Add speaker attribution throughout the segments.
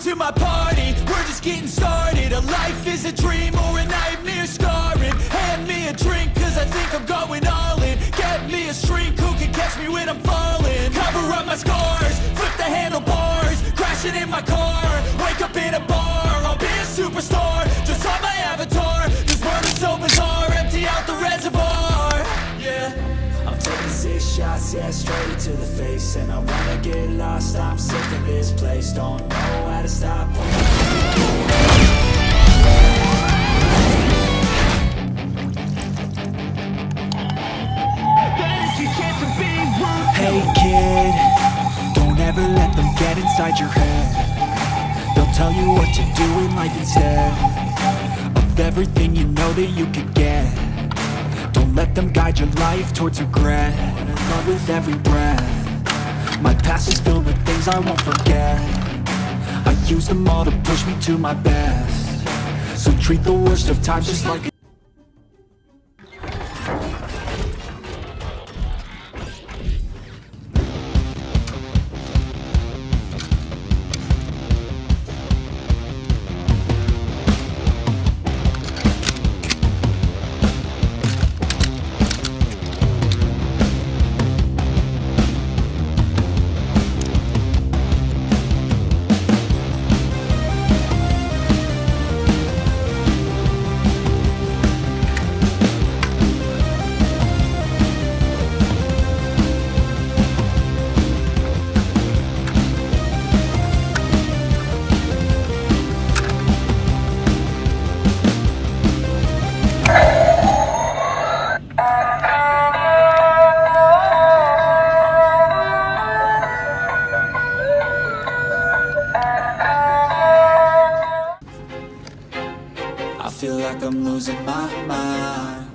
Speaker 1: to my party, we're just getting started. A life is a dream or a nightmare scarring. Hand me a drink cause I think I'm going all in. Get me a shrink who can catch me when I'm falling. Cover up my scars, flip the handlebars, crashing in my car, wake up in a bar. I'll be a superstar, just on my avatar. This world is so bizarre, empty out the reservoir. Yeah, I'm taking 6 shots, yeah, straight to the face. And I wanna get lost, I'm sick of this place. Don't know how to stop. Hey kid, don't ever let them get inside your head. They'll tell you what to do in life instead of everything you know that you could get. Don't let them guide your life towards regret. Love with every breath. My past is filled with things I won't forget. I use them all to push me to my best. So treat the worst of times just like I'm losing my mind.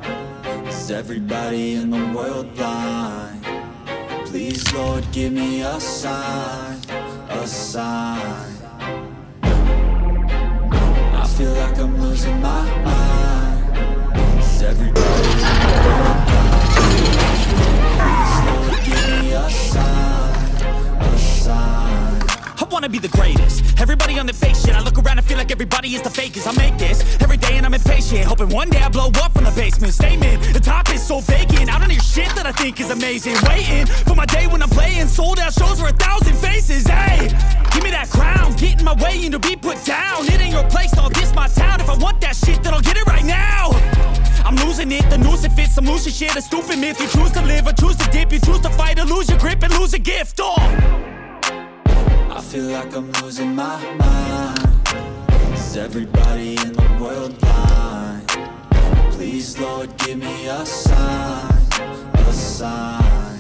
Speaker 1: Is everybody in the world blind? Please, Lord, give me a sign, a sign. I feel like I'm losing my mind. Is everybody in the world blind? Please, Lord, give me a sign, a sign.
Speaker 2: I wanna be the greatest. Everybody on their fake shit. I look around and feel like everybody is the fakest. I make this every day and I'm impatient, hoping one day I blow up from the basement. Statement, the top is so vacant. I don't hear shit that I think is amazing. Waiting for my day when I'm playing sold out shows for 1,000 faces. Hey, give me that crown, get in my way and to be put down. It ain't your place, all this my town. If I want that shit, then I'll get it right now. I'm losing it, the noose it fits. I'm losing shit, a stupid myth. You choose to live or choose to dip. You choose to fight or lose your grip and lose a gift.
Speaker 1: I feel like I'm losing my mind. Is everybody in the world blind? Please, Lord, give me a sign, a sign.